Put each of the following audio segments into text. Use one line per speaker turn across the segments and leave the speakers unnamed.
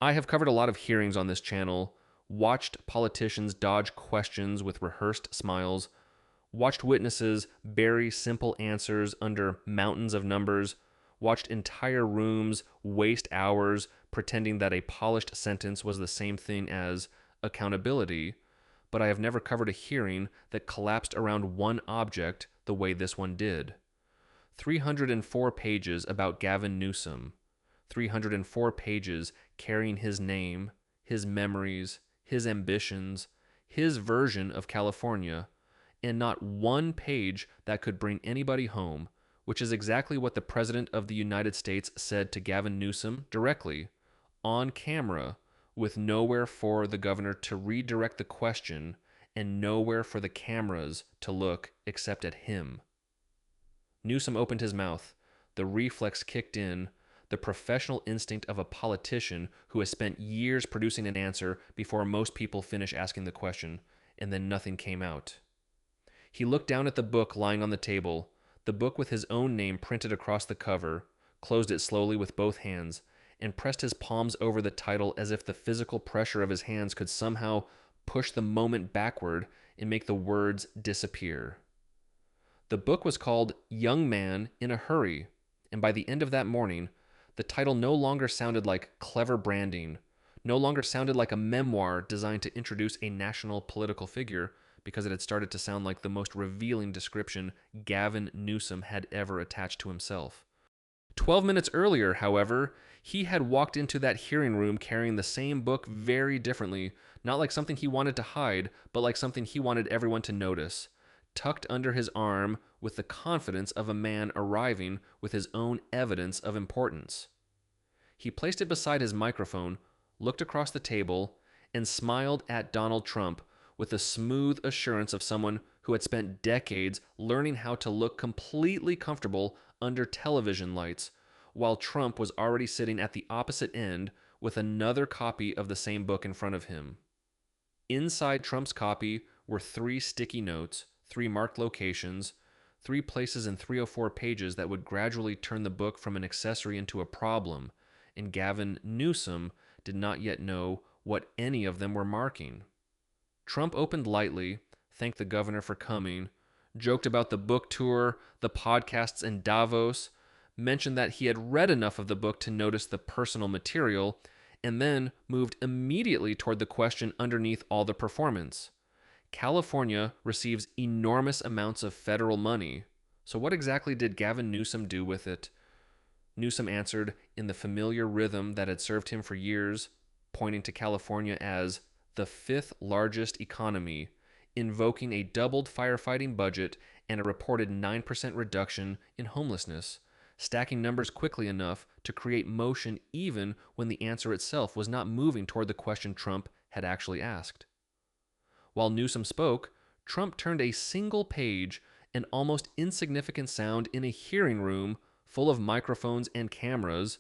I have covered a lot of hearings on this channel, watched politicians dodge questions with rehearsed smiles, watched witnesses bury simple answers under mountains of numbers, watched entire rooms waste hours pretending that a polished sentence was the same thing as accountability, but I have never covered a hearing that collapsed around one object the way this one did. 304 pages about Gavin Newsom, 304 pages carrying his name, his memories, his ambitions, his version of California, and not one page that could bring anybody home, which is exactly what the President of the United States said to Gavin Newsom directly, on camera, with nowhere for the governor to redirect the question and nowhere for the cameras to look except at him. Newsom opened his mouth. The reflex kicked in, the professional instinct of a politician who has spent years producing an answer before most people finish asking the question, and then nothing came out. He looked down at the book lying on the table, the book with his own name printed across the cover, closed it slowly with both hands, and pressed his palms over the title as if the physical pressure of his hands could somehow push the moment backward and make the words disappear. The book was called Young Man in a Hurry, and by the end of that morning, the title no longer sounded like clever branding, no longer sounded like a memoir designed to introduce a national political figure, because it had started to sound like the most revealing description Gavin Newsom had ever attached to himself. 12 minutes earlier, however, he had walked into that hearing room carrying the same book very differently, not like something he wanted to hide, but like something he wanted everyone to notice, tucked under his arm with the confidence of a man arriving with his own evidence of importance. He placed it beside his microphone, looked across the table, and smiled at Donald Trump with the smooth assurance of someone who had spent decades learning how to look completely comfortable under television lights, while Trump was already sitting at the opposite end with another copy of the same book in front of him. Inside Trump's copy were 3 sticky notes, 3 marked locations, 3 places in 304 pages that would gradually turn the book from an accessory into a problem, and Gavin Newsom did not yet know what any of them were marking. Trump opened lightly, thanked the governor for coming, joked about the book tour, the podcasts in Davos, mentioned that he had read enough of the book to notice the personal material, and then moved immediately toward the question underneath all the performance. California receives enormous amounts of federal money. So what exactly did Gavin Newsom do with it? Newsom answered in the familiar rhythm that had served him for years, pointing to California as the 5th largest economy, invoking a doubled firefighting budget and a reported 9% reduction in homelessness, stacking numbers quickly enough to create motion even when the answer itself was not moving toward the question Trump had actually asked. While Newsom spoke, Trump turned a single page, an almost insignificant sound in a hearing room full of microphones and cameras,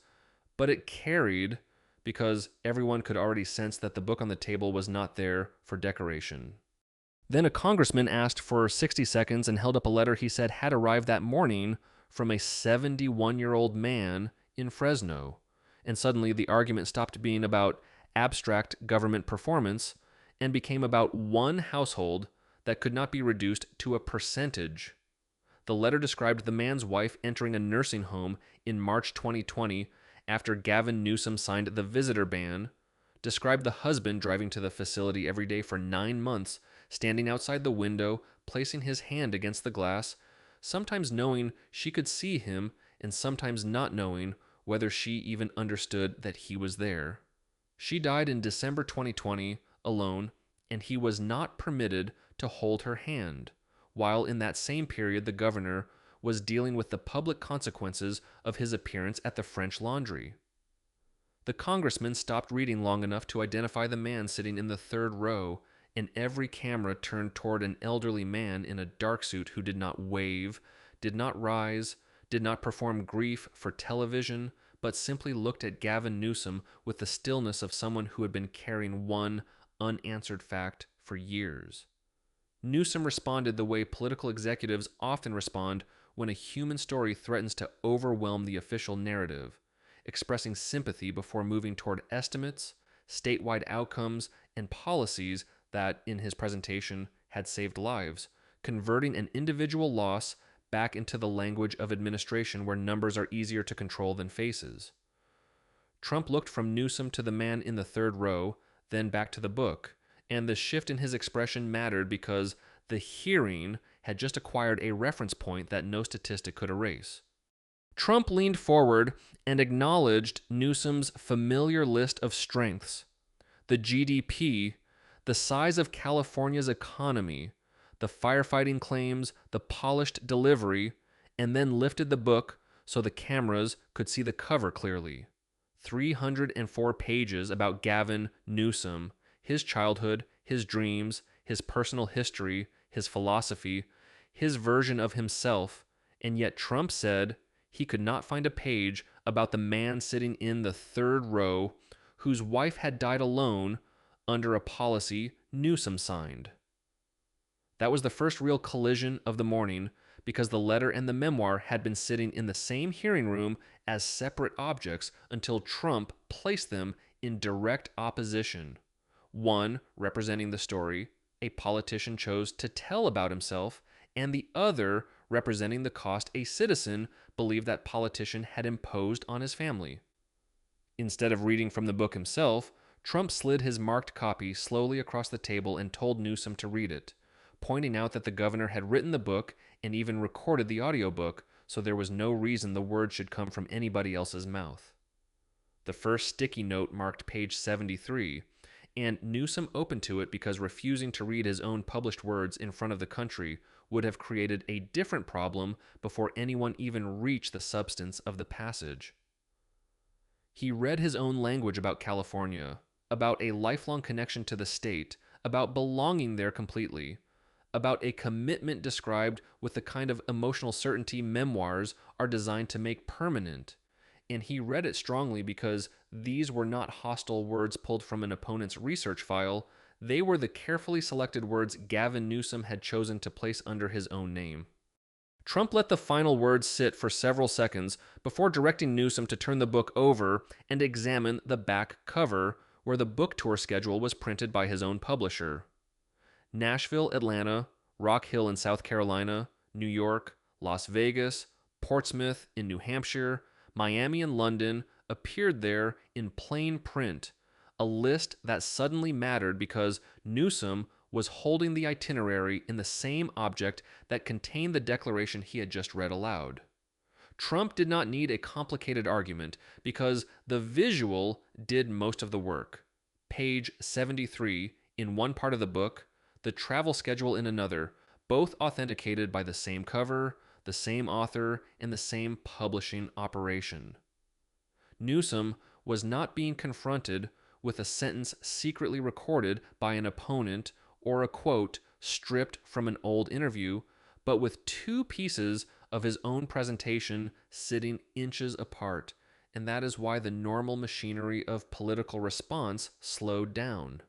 but it carried because everyone could already sense that the book on the table was not there for decoration. Then a congressman asked for 60 seconds and held up a letter he said had arrived that morning from a 71-year-old man in Fresno. And suddenly the argument stopped being about abstract government performance and became about one household that could not be reduced to a percentage. The letter described the man's wife entering a nursing home in March 2020 after Gavin Newsom signed the visitor ban, described the husband driving to the facility every day for 9 months, standing outside the window, placing his hand against the glass, sometimes knowing she could see him and sometimes not knowing whether she even understood that he was there. She died in December 2020 alone, and he was not permitted to hold her hand, while in that same period the governor was dealing with the public consequences of his appearance at the French Laundry. The congressman stopped reading long enough to identify the man sitting in the 3rd row, and every camera turned toward an elderly man in a dark suit who did not wave, did not rise, did not perform grief for television, but simply looked at Gavin Newsom with the stillness of someone who had been carrying one unanswered fact for years. Newsom responded the way political executives often respond when a human story threatens to overwhelm the official narrative, expressing sympathy before moving toward estimates, statewide outcomes, and policies that, in his presentation, had saved lives, converting an individual loss back into the language of administration where numbers are easier to control than faces. Trump looked from Newsom to the man in the third row, then back to the book, and the shift in his expression mattered because the hearing had just acquired a reference point that no statistic could erase. Trump leaned forward and acknowledged Newsom's familiar list of strengths: the GDP, the size of California's economy, the firefighting claims, the polished delivery, and then lifted the book so the cameras could see the cover clearly. 304 pages about Gavin Newsom, his childhood, his dreams, his personal history, his philosophy, his version of himself, and yet Trump said he could not find a page about the man sitting in the third row whose wife had died alone under a policy Newsom signed. That was the first real collision of the morning, because the letter and the memoir had been sitting in the same hearing room as separate objects until Trump placed them in direct opposition. One representing the story a politician chose to tell about himself, and the other representing the cost a citizen believed that politician had imposed on his family. Instead of reading from the book himself, Trump slid his marked copy slowly across the table and told Newsom to read it, pointing out that the governor had written the book and even recorded the audiobook, so there was no reason the words should come from anybody else's mouth. The first sticky note marked page 73, and Newsom opened to it because refusing to read his own published words in front of the country would have created a different problem before anyone even reached the substance of the passage. He read his own language about California, about a lifelong connection to the state, about belonging there completely, about a commitment described with the kind of emotional certainty memoirs are designed to make permanent. And he read it strongly because these were not hostile words pulled from an opponent's research file. They were the carefully selected words Gavin Newsom had chosen to place under his own name. Trump let the final words sit for several seconds before directing Newsom to turn the book over and examine the back cover, where the book tour schedule was printed by his own publisher. Nashville, Atlanta, Rock Hill in South Carolina, New York, Las Vegas, Portsmouth in New Hampshire, Miami and London appeared there in plain print, a list that suddenly mattered because Newsom was holding the itinerary in the same object that contained the declaration he had just read aloud. Trump did not need a complicated argument because the visual did most of the work. Page 73 in one part of the book, the travel schedule in another, both authenticated by the same cover, the same author, and the same publishing operation. Newsom was not being confronted with a sentence secretly recorded by an opponent or a quote stripped from an old interview, but with two pieces of his own presentation sitting inches apart, and that is why the normal machinery of political response slowed down.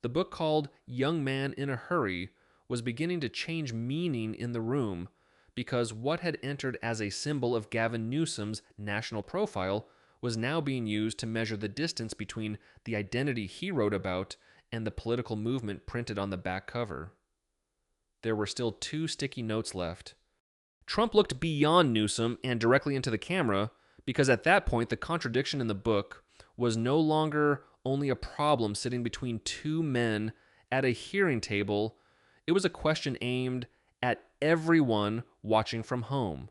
The book called Young Man in a Hurry was beginning to change meaning in the room because what had entered as a symbol of Gavin Newsom's national profile was now being used to measure the distance between the identity he wrote about and the political movement printed on the back cover. There were still two sticky notes left. Trump looked beyond Newsom and directly into the camera because at that point the contradiction in the book was no longer only a problem sitting between two men at a hearing table. It was a question aimed at everyone watching from home.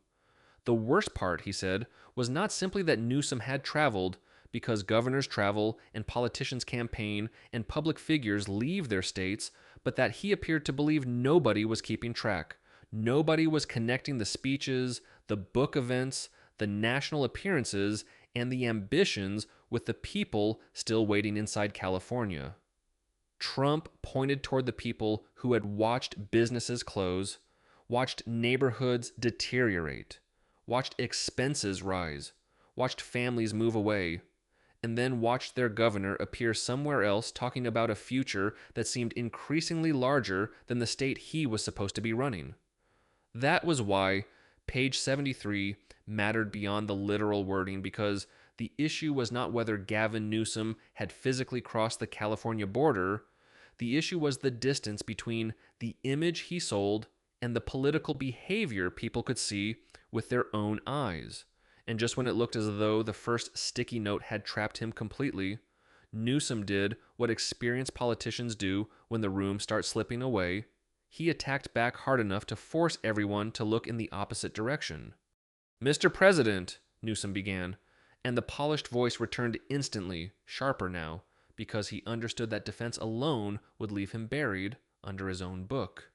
The worst part, he said, was not simply that Newsom had traveled, because governors travel and politicians campaign and public figures leave their states, but that he appeared to believe nobody was keeping track. Nobody was connecting the speeches, the book events, the national appearances, and the ambitions with the people still waiting inside California. Trump pointed toward the people who had watched businesses close, watched neighborhoods deteriorate, watched expenses rise, watched families move away, and then watched their governor appear somewhere else talking about a future that seemed increasingly larger than the state he was supposed to be running. That was why Page 73 mattered beyond the literal wording because the issue was not whether Gavin Newsom had physically crossed the California border. The issue was the distance between the image he sold and the political behavior people could see with their own eyes. And just when it looked as though the first sticky note had trapped him completely, Newsom did what experienced politicians do when the room starts slipping away. He attacked back hard enough to force everyone to look in the opposite direction. "Mr. President," Newsom began, and the polished voice returned instantly, sharper now, because he understood that defense alone would leave him buried under his own book.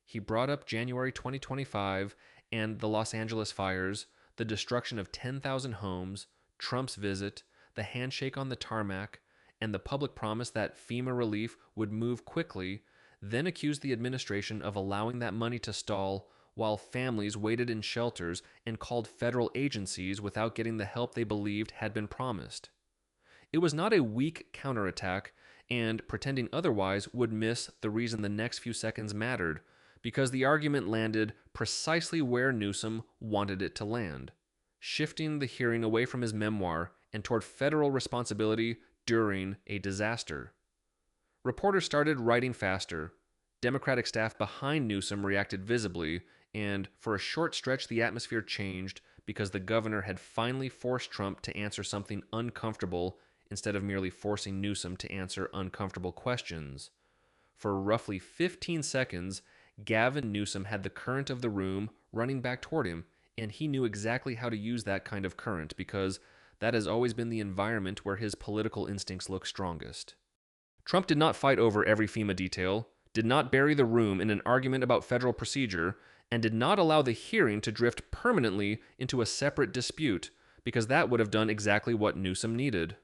He brought up January 2025 and the Los Angeles fires, the destruction of 10,000 homes, Trump's visit, the handshake on the tarmac, and the public promise that FEMA relief would move quickly, then accused the administration of allowing that money to stall while families waited in shelters and called federal agencies without getting the help they believed had been promised. It was not a weak counterattack, and pretending otherwise would miss the reason the next few seconds mattered, because the argument landed precisely where Newsom wanted it to land, shifting the hearing away from his memoir and toward federal responsibility during a disaster. Reporters started writing faster. Democratic staff behind Newsom reacted visibly, and for a short stretch the atmosphere changed because the governor had finally forced Trump to answer something uncomfortable instead of merely forcing Newsom to answer uncomfortable questions. For roughly 15 seconds, Gavin Newsom had the current of the room running back toward him, and he knew exactly how to use that kind of current because that has always been the environment where his political instincts look strongest. Trump did not fight over every FEMA detail, did not bury the room in an argument about federal procedure, and did not allow the hearing to drift permanently into a separate dispute, because that would have done exactly what Newsom needed.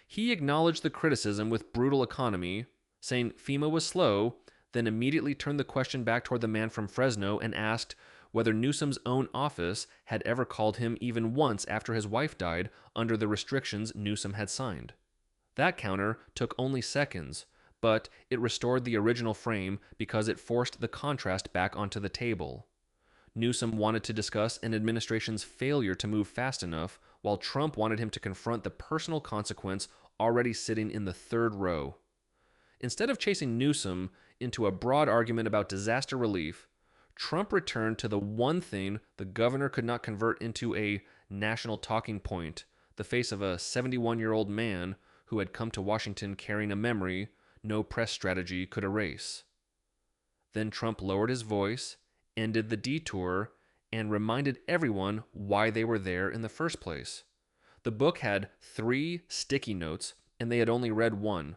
He acknowledged the criticism with brutal economy, saying FEMA was slow, then immediately turned the question back toward the man from Fresno and asked whether Newsom's own office had ever called him even once after his wife died under the restrictions Newsom had signed. That counter took only seconds, but it restored the original frame because it forced the contrast back onto the table. Newsom wanted to discuss an administration's failure to move fast enough, while Trump wanted him to confront the personal consequence already sitting in the third row. Instead of chasing Newsom into a broad argument about disaster relief, Trump returned to the one thing the governor could not convert into a national talking point, the face of a 71-year-old man who had come to Washington carrying a memory no press strategy could erase. Then Trump lowered his voice, ended the detour, and reminded everyone why they were there in the first place. The book had 3 sticky notes, and they had only read one.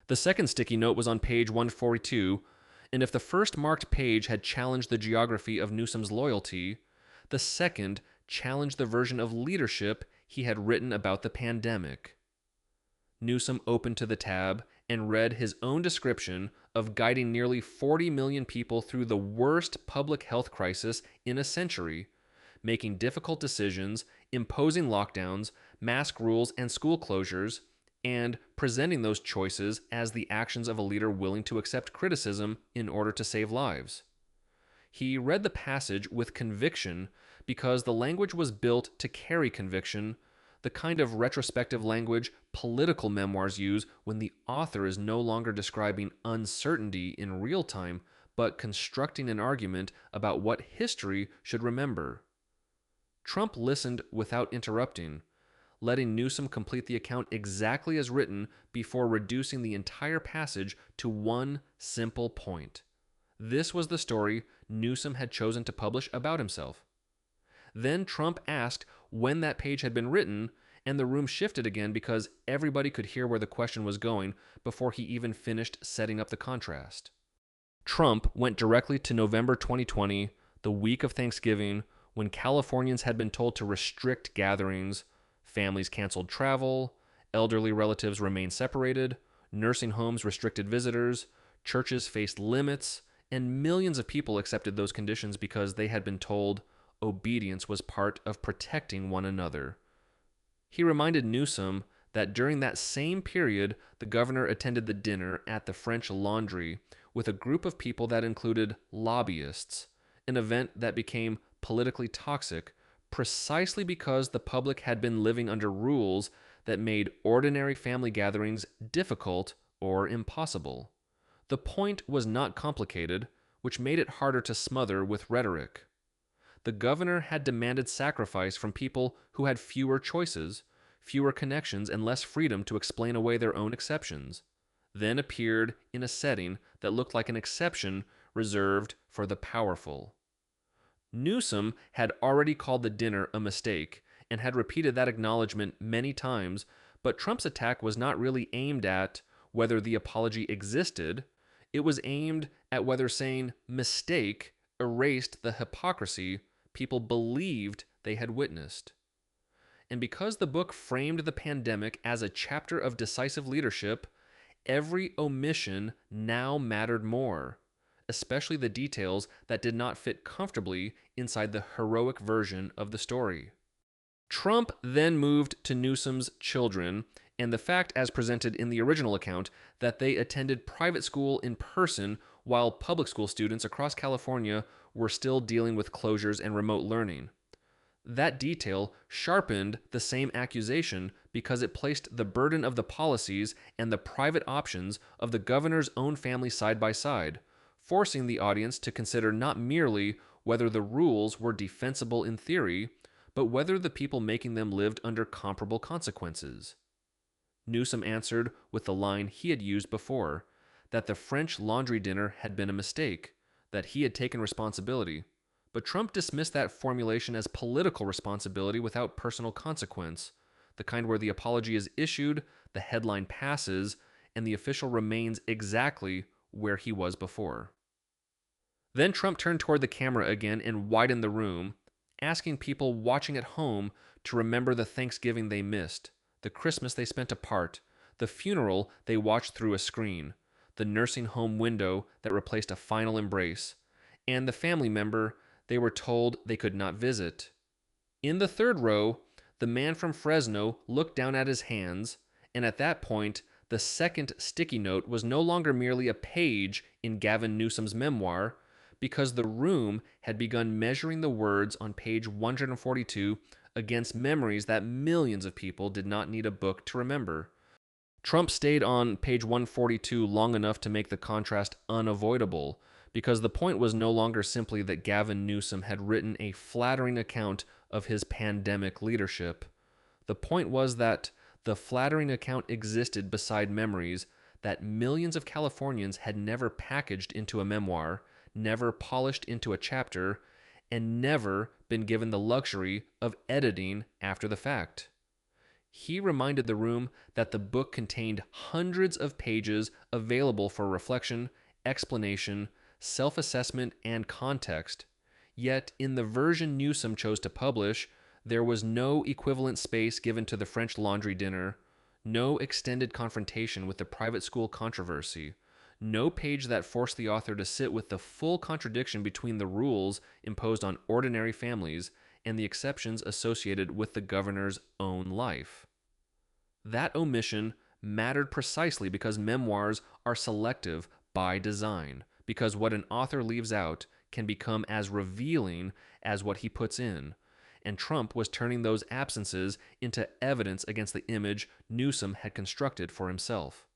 The second sticky note was on page 142, and if the first marked page had challenged the geography of Newsom's loyalty, the second challenged the version of leadership he had written about the pandemic. Newsom opened to the tab and read his own description of guiding nearly 40 million people through the worst public health crisis in a century, making difficult decisions, imposing lockdowns, mask rules, and school closures, and presenting those choices as the actions of a leader willing to accept criticism in order to save lives. He read the passage with conviction because the language was built to carry conviction, the kind of retrospective language political memoirs use when the author is no longer describing uncertainty in real time, but constructing an argument about what history should remember. Trump listened without interrupting, letting Newsom complete the account exactly as written before reducing the entire passage to one simple point. This was the story Newsom had chosen to publish about himself. Then Trump asked when that page had been written, and the room shifted again because everybody could hear where the question was going before he even finished setting up the contrast. Trump went directly to November 2020, the week of Thanksgiving, when Californians had been told to restrict gatherings, families canceled travel, elderly relatives remained separated, nursing homes restricted visitors, churches faced limits, and millions of people accepted those conditions because they had been told obedience was part of protecting one another. He reminded Newsom that during that same period, the governor attended the dinner at the French Laundry with a group of people that included lobbyists, an event that became politically toxic, precisely because the public had been living under rules that made ordinary family gatherings difficult or impossible. The point was not complicated, which made it harder to smother with rhetoric. The governor had demanded sacrifice from people who had fewer choices, fewer connections, and less freedom to explain away their own exceptions, then appeared in a setting that looked like an exception reserved for the powerful. Newsom had already called the dinner a mistake and had repeated that acknowledgement many times, but Trump's attack was not really aimed at whether the apology existed. It was aimed at whether saying mistake erased the hypocrisy people believed they had witnessed. And because the book framed the pandemic as a chapter of decisive leadership, every omission now mattered more, especially the details that did not fit comfortably inside the heroic version of the story. Trump then moved to Newsom's children and the fact, as presented in the original account, that they attended private school in person while public school students across California were still dealing with closures and remote learning. That detail sharpened the same accusation because it placed the burden of the policies and the private options of the governor's own family side by side, forcing the audience to consider not merely whether the rules were defensible in theory, but whether the people making them lived under comparable consequences. Newsom answered with the line he had used before, that the French laundry dinner had been a mistake, that he had taken responsibility. But Trump dismissed that formulation as political responsibility without personal consequence, the kind where the apology is issued, the headline passes, and the official remains exactly where he was before. Then Trump turned toward the camera again and widened the room, asking people watching at home to remember the Thanksgiving they missed, the Christmas they spent apart, the funeral they watched through a screen, the nursing home window that replaced a final embrace, and the family member they were told they could not visit. In the third row, the man from Fresno looked down at his hands, and at that point, the second sticky note was no longer merely a page in Gavin Newsom's memoir, because the room had begun measuring the words on page 142 against memories that millions of people did not need a book to remember. Trump stayed on page 142 long enough to make the contrast unavoidable, because the point was no longer simply that Gavin Newsom had written a flattering account of his pandemic leadership. The point was that the flattering account existed beside memories that millions of Californians had never packaged into a memoir, never polished into a chapter, and never been given the luxury of editing after the fact. He reminded the room that the book contained hundreds of pages available for reflection, explanation, self-assessment, and context. Yet, in the version Newsom chose to publish, there was no equivalent space given to the French laundry dinner, no extended confrontation with the private school controversy, no page that forced the author to sit with the full contradiction between the rules imposed on ordinary families and the exceptions associated with the governor's own life. That omission mattered precisely because memoirs are selective by design, because what an author leaves out can become as revealing as what he puts in, and Trump was turning those absences into evidence against the image Newsom had constructed for himself.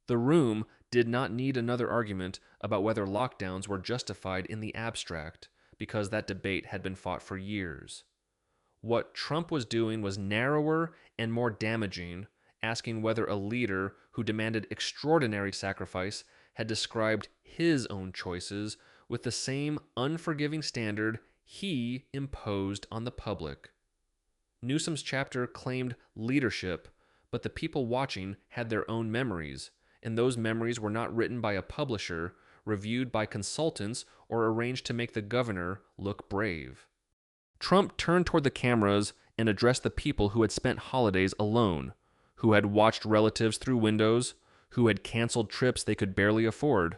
The room did not need another argument about whether lockdowns were justified in the abstract, because that debate had been fought for years. What Trump was doing was narrower and more damaging, asking whether a leader who demanded extraordinary sacrifice had described his own choices with the same unforgiving standard he imposed on the public. Newsom's chapter claimed leadership, but the people watching had their own memories, and those memories were not written by a publisher, reviewed by consultants, or arranged to make the governor look brave. Trump turned toward the cameras and addressed the people who had spent holidays alone, who had watched relatives through windows, who had canceled trips they could barely afford,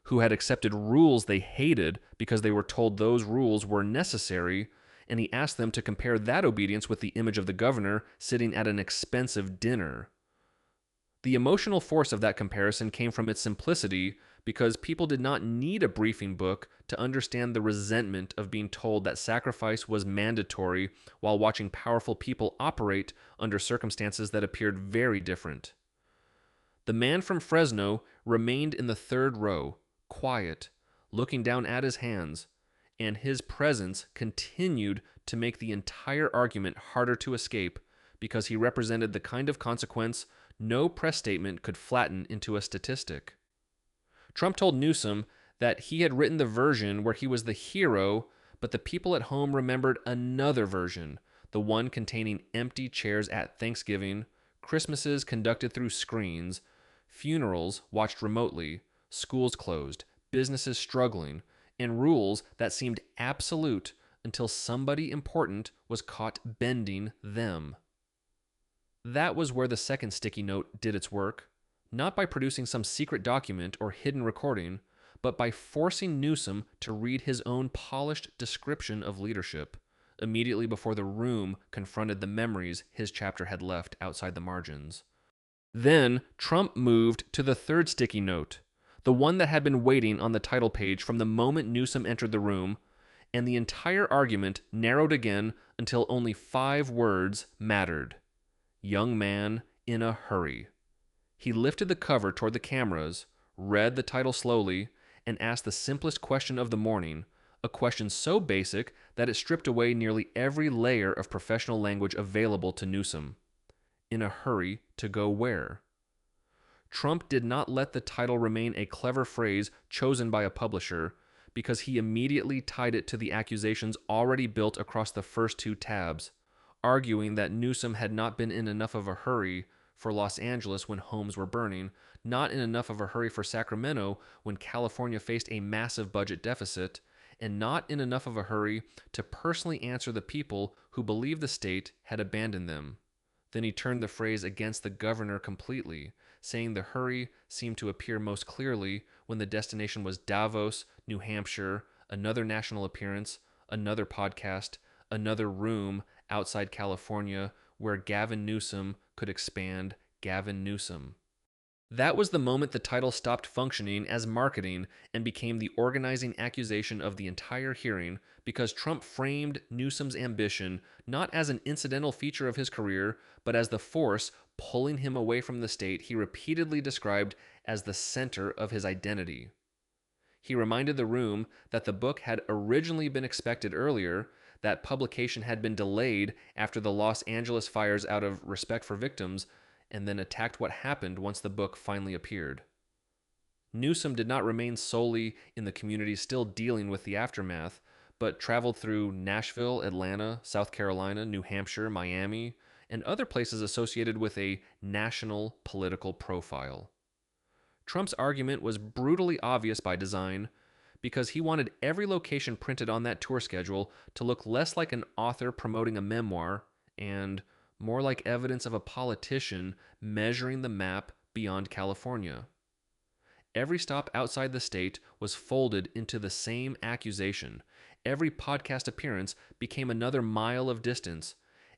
who had accepted rules they hated because they were told those rules were necessary, and he asked them to compare that obedience with the image of the governor sitting at an expensive dinner. The emotional force of that comparison came from its simplicity because people did not need a briefing book to understand the resentment of being told that sacrifice was mandatory while watching powerful people operate under circumstances that appeared very different. The man from Fresno remained in the third row, quiet, looking down at his hands, and his presence continued to make the entire argument harder to escape because he represented the kind of consequence no press statement could flatten into a statistic. Trump told Newsom that he had written the version where he was the hero, but the people at home remembered another version, the one containing empty chairs at Thanksgiving, Christmases conducted through screens, funerals watched remotely, schools closed, businesses struggling, and rules that seemed absolute until somebody important was caught bending them. That was where the second sticky note did its work, not by producing some secret document or hidden recording, but by forcing Newsom to read his own polished description of leadership immediately before the room confronted the memories his chapter had left outside the margins. Then Trump moved to the third sticky note, the one that had been waiting on the title page from the moment Newsom entered the room, and the entire argument narrowed again until only 5 words mattered. Young man in a hurry. He lifted the cover toward the cameras, read the title slowly, and asked the simplest question of the morning, a question so basic that it stripped away nearly every layer of professional language available to Newsom. In a hurry to go where? Trump did not let the title remain a clever phrase chosen by a publisher because he immediately tied it to the accusations already built across the first 2 tabs, arguing that Newsom had not been in enough of a hurry for Los Angeles when homes were burning, not in enough of a hurry for Sacramento when California faced a massive budget deficit, and not in enough of a hurry to personally answer the people who believed the state had abandoned them. Then he turned the phrase against the governor completely, saying the hurry seemed to appear most clearly when the destination was Davos, New Hampshire, another national appearance, another podcast, another room outside California where Gavin Newsom could expand Gavin Newsom. That was the moment the title stopped functioning as marketing and became the organizing accusation of the entire hearing because Trump framed Newsom's ambition not as an incidental feature of his career, but as the force pulling him away from the state he repeatedly described as the center of his identity. He reminded the room that the book had originally been expected earlier, that publication had been delayed after the Los Angeles fires out of respect for victims, and then attacked what happened once the book finally appeared. Newsom did not remain solely in the community still dealing with the aftermath, but traveled through Nashville, Atlanta, South Carolina, New Hampshire, Miami, and other places associated with a national political profile. Trump's argument was brutally obvious by design, because he wanted every location printed on that tour schedule to look less like an author promoting a memoir and more like evidence of a politician measuring the map beyond California. Every stop outside the state was folded into the same accusation. Every podcast appearance became another mile of distance.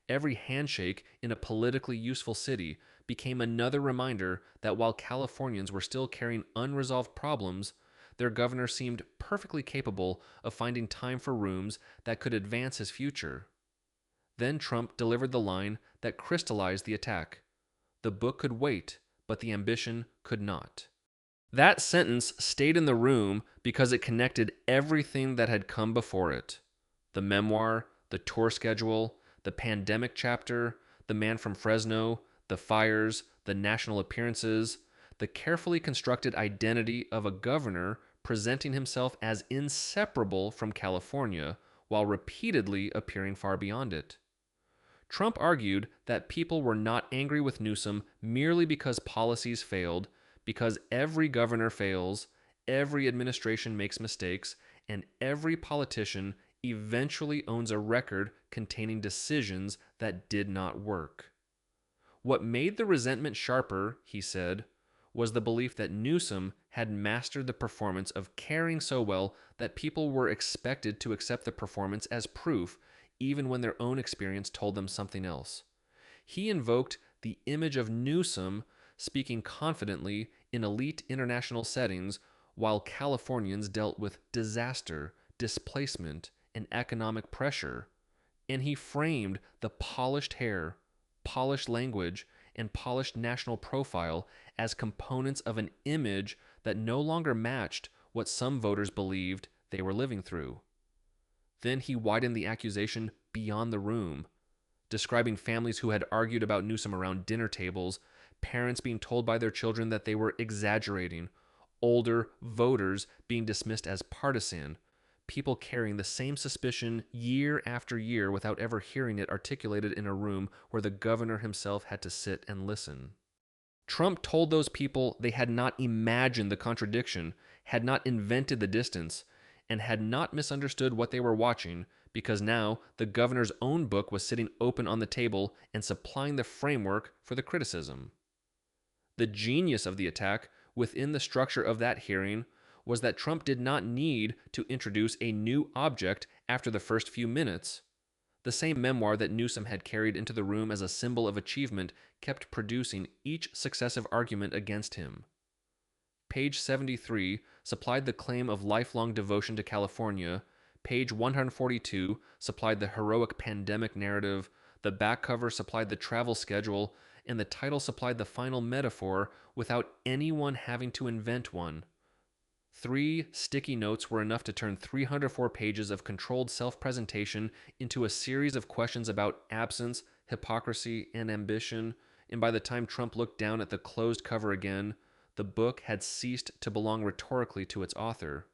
Every handshake in a politically useful city became another reminder that while Californians were still carrying unresolved problems, their governor seemed perfectly capable of finding time for rooms that could advance his future. Then Trump delivered the line that crystallized the attack. The book could wait, but the ambition could not. That sentence stayed in the room because it connected everything that had come before it. The memoir, the tour schedule, the pandemic chapter, the man from Fresno, the fires, the national appearances, the carefully constructed identity of a governor presenting himself as inseparable from California while repeatedly appearing far beyond it. Trump argued that people were not angry with Newsom merely because policies failed, because every governor fails, every administration makes mistakes, and every politician eventually owns a record containing decisions that did not work. What made the resentment sharper, he said, was the belief that Newsom had mastered the performance of caring so well that people were expected to accept the performance as proof, even when their own experience told them something else. He invoked the image of Newsom speaking confidently in elite international settings while Californians dealt with disaster, displacement, and economic pressure. And he framed the polished hair, polished language, and polished national profile as components of an image that no longer matched what some voters believed they were living through. Then he widened the accusation beyond the room, describing families who had argued about Newsom around dinner tables, parents being told by their children that they were exaggerating, older voters being dismissed as partisan, people carrying the same suspicion year after year without ever hearing it articulated in a room where the governor himself had to sit and listen. Trump told those people they had not imagined the contradiction, had not invented the distance, and had not misunderstood what they were watching, because now the governor's own book was sitting open on the table and supplying the framework for the criticism. The genius of the attack within the structure of that hearing was that Trump did not need to introduce a new object after the first few minutes. The same memoir that Newsom had carried into the room as a symbol of achievement kept producing each successive argument against him. Page 73 supplied the claim of lifelong devotion to California. Page 142 supplied the heroic pandemic narrative. The back cover supplied the travel schedule, and the title supplied the final metaphor without anyone having to invent one. 3 sticky notes were enough to turn 304 pages of controlled self-presentation into a series of questions about absence, hypocrisy, and ambition, and by the time Trump looked down at the closed cover again, the book had ceased to belong rhetorically to its author.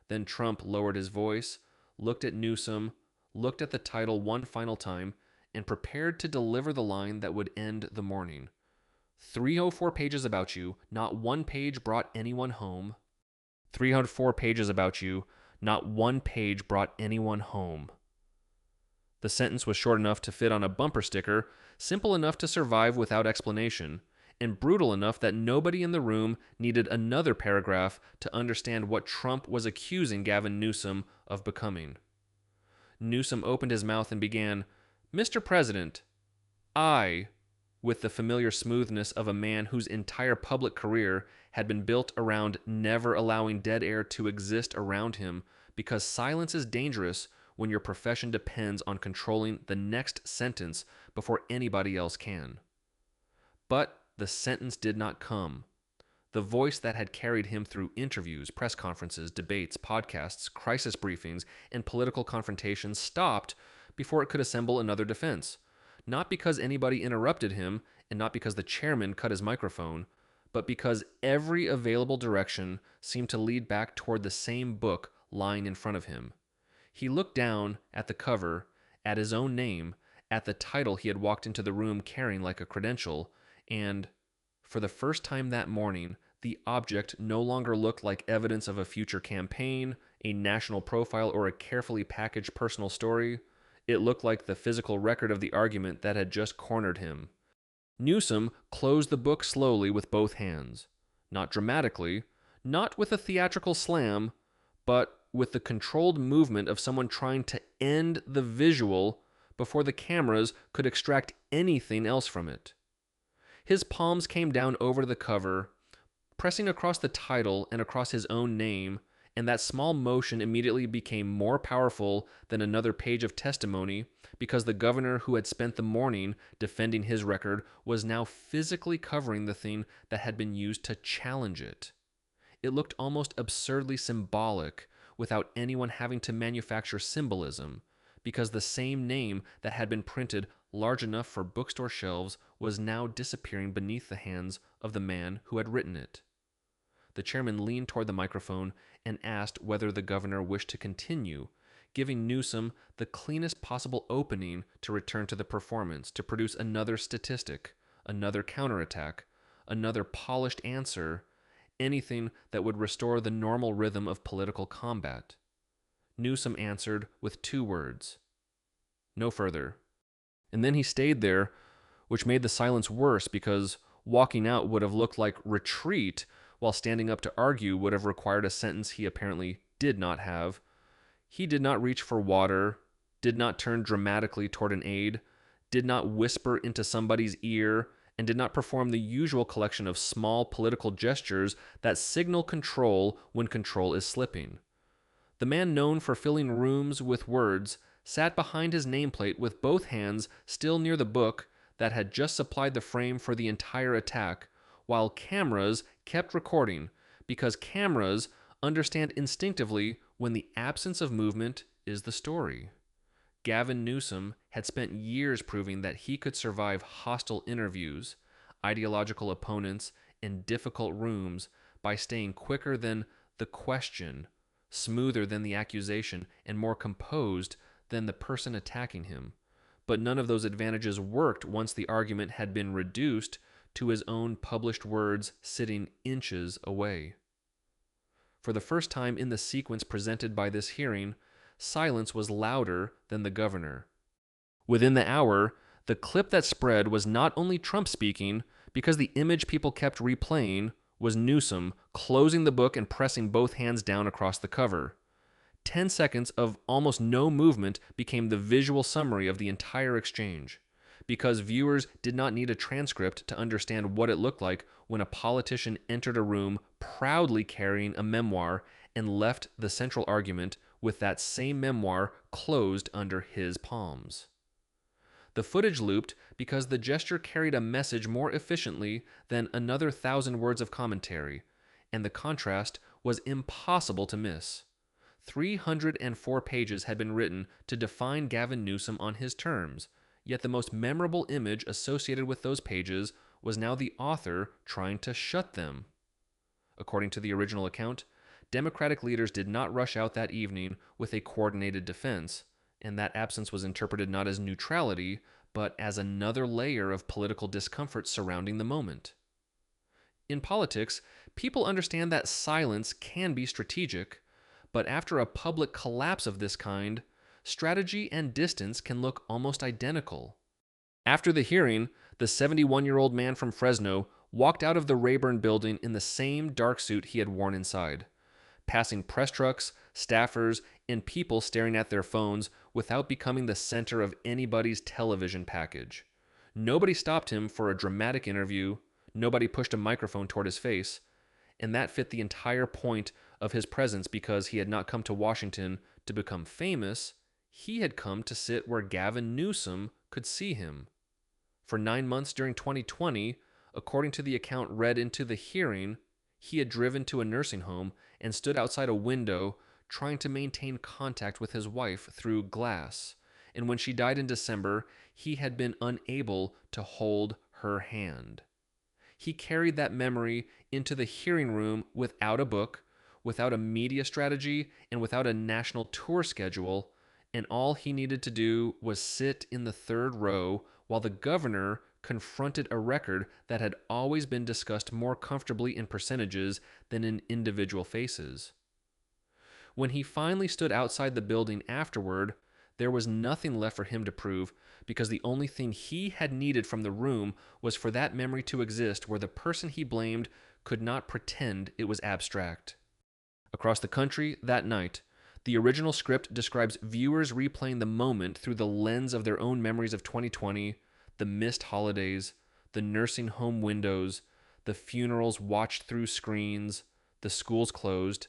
Then Trump lowered his voice, looked at Newsom, looked at the title one final time, and prepared to deliver the line that would end the morning. 304 pages about you, not one page brought anyone home. 304 pages about you, not one page brought anyone home. The sentence was short enough to fit on a bumper sticker, simple enough to survive without explanation, and brutal enough that nobody in the room needed another paragraph to understand what Trump was accusing Gavin Newsom of becoming. Newsom opened his mouth and began, "Mr. President, I," with the familiar smoothness of a man whose entire public career had been built around never allowing dead air to exist around him, because silence is dangerous when your profession depends on controlling the next sentence before anybody else can. But the sentence did not come. The voice that had carried him through interviews, press conferences, debates, podcasts, crisis briefings, and political confrontations stopped before it could assemble another defense. Not because anybody interrupted him, and not because the chairman cut his microphone, but because every available direction seemed to lead back toward the same book lying in front of him. He looked down at the cover, at his own name, at the title he had walked into the room carrying like a credential, and, for the first time that morning, the object no longer looked like evidence of a future campaign, a national profile, or a carefully packaged personal story. It looked like the physical record of the argument that had just cornered him. Newsom closed the book slowly with both hands. Not dramatically, not with a theatrical slam, but with the controlled movement of someone trying to end the visual before the cameras could extract anything else from it. His palms came down over the cover, pressing across the title and across his own name, and that small motion immediately became more powerful than another page of testimony, because the governor who had spent the morning defending his record was now physically covering the thing that had been used to challenge it. It looked almost absurdly symbolic, without anyone having to manufacture symbolism, because the same name that had been printed large enough for bookstore shelves was now disappearing beneath the hands of the man who had written it. The chairman leaned toward the microphone and asked whether the governor wished to continue, giving Newsom the cleanest possible opening to return to the performance, to produce another statistic, another counterattack, another polished answer, anything that would restore the normal rhythm of political combat. Newsom answered with 2 words: "No further." And then he stayed there, which made the silence worse, because walking out would have looked like retreat, while standing up to argue would have required a sentence he apparently did not have. He did not reach for water, did not turn dramatically toward an aide, did not whisper into somebody's ear and did not perform the usual collection of small political gestures that signal control when control is slipping. The man known for filling rooms with words sat behind his nameplate with both hands still near the book that had just supplied the frame for the entire attack, while cameras kept recording, because cameras understand instinctively when the absence of movement is the story. Gavin Newsom had spent years proving that he could survive hostile interviews, ideological opponents, and difficult rooms by staying quicker than the question, smoother than the accusation, and more composed than the person attacking him. But none of those advantages worked once the argument had been reduced to his own published words sitting inches away. For the first time in the sequence presented by this hearing, silence was louder than the governor. Within the hour, the clip that spread was not only Trump speaking, because the image people kept replaying was Newsom closing the book and pressing both hands down across the cover. 10 seconds of almost no movement became the visual summary of the entire exchange, because viewers did not need a transcript to understand what it looked like when a politician entered a room proudly carrying a memoir and left the central argument with that same memoir closed under his palms. The footage looped because the gesture carried a message more efficiently than another 1,000 words of commentary, and the contrast was impossible to miss. 304 pages had been written to define Gavin Newsom on his terms, yet the most memorable image associated with those pages was now the author trying to shut them. According to the original account, Democratic leaders did not rush out that evening with a coordinated defense, and that absence was interpreted not as neutrality, but as another layer of political discomfort surrounding the moment. In politics, people understand that silence can be strategic, but after a public collapse of this kind, strategy and distance can look almost identical. After the hearing, the 71-year-old man from Fresno walked out of the Rayburn building in the same dark suit he had worn inside, passing press trucks, staffers, and people staring at their phones without becoming the center of anybody's television package. Nobody stopped him for a dramatic interview, nobody pushed a microphone toward his face, and that fit the entire point of his presence because he had not come to Washington to become famous. He had come to sit where Gavin Newsom could see him. For 9 months during 2020, according to the account read into the hearing, he had driven to a nursing home and stood outside a window trying to maintain contact with his wife through glass. And when she died in December, he had been unable to hold her hand. He carried that memory into the hearing room without a book, without a media strategy, and without a national tour schedule, and all he needed to do was sit in the third row while the governor confronted a record that had always been discussed more comfortably in percentages than in individual faces. When he finally stood outside the building afterward, there was nothing left for him to prove, because the only thing he had needed from the room was for that memory to exist where the person he blamed could not pretend it was abstract. Across the country that night, the original script describes viewers replaying the moment through the lens of their own memories of 2020, the missed holidays, the nursing home windows, the funerals watched through screens, the schools closed,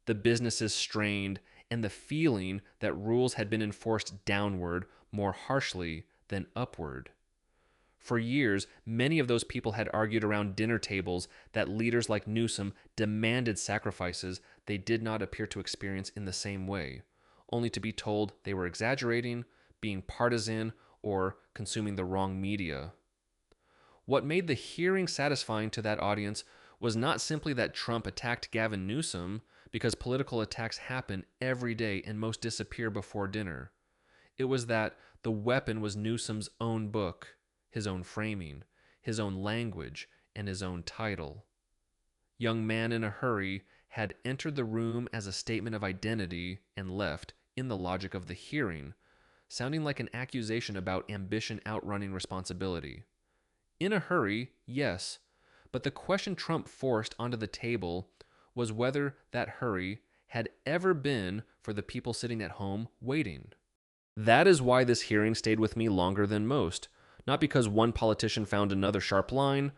the businesses strained, and the feeling that rules had been enforced downward more harshly than upward. For years, many of those people had argued around dinner tables that leaders like Newsom demanded sacrifices they did not appear to experience in the same way, only to be told they were exaggerating, being partisan, or consuming the wrong media. What made the hearing satisfying to that audience was not simply that Trump attacked Gavin Newsom, because political attacks happen every day and most disappear before dinner. It was that the weapon was Newsom's own book, his own framing, his own language, and his own title. Young Man in a Hurry had entered the room as a statement of identity and left, in the logic of the hearing, sounding like an accusation about ambition outrunning responsibility. In a hurry, yes, but the question Trump forced onto the table was whether that hurry had ever been for the people sitting at home waiting. That is why this hearing stayed with me longer than most, Not because one politician found another sharp line,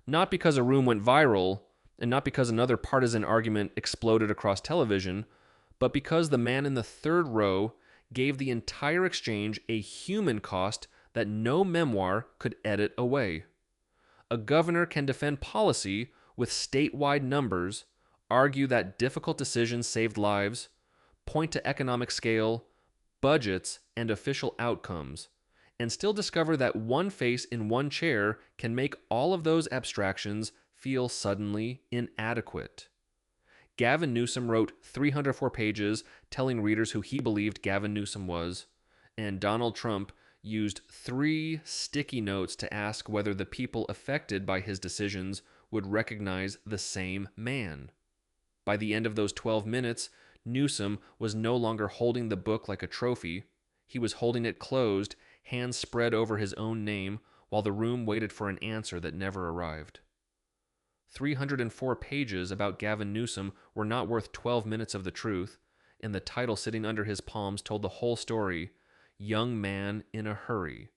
not because a room went viral, and not because another partisan argument exploded across television, but because the man in the third row gave the entire exchange a human cost that no memoir could edit away. A governor can defend policy with statewide numbers, argue that difficult decisions saved lives, point to economic scale, budgets, and official outcomes, and still discover that one face in one chair can make all of those abstractions feel suddenly inadequate. Gavin Newsom wrote 304 pages telling readers who he believed Gavin Newsom was, and Donald Trump used 3 sticky notes to ask whether the people affected by his decisions would recognize the same man. By the end of those 12 minutes, Newsom was no longer holding the book like a trophy. He was holding it closed, hands spread over his own name, while the room waited for an answer that never arrived. 304 pages about Gavin Newsom were not worth 12 minutes of the truth, and the title sitting under his palms told the whole story: Young Man in a Hurry.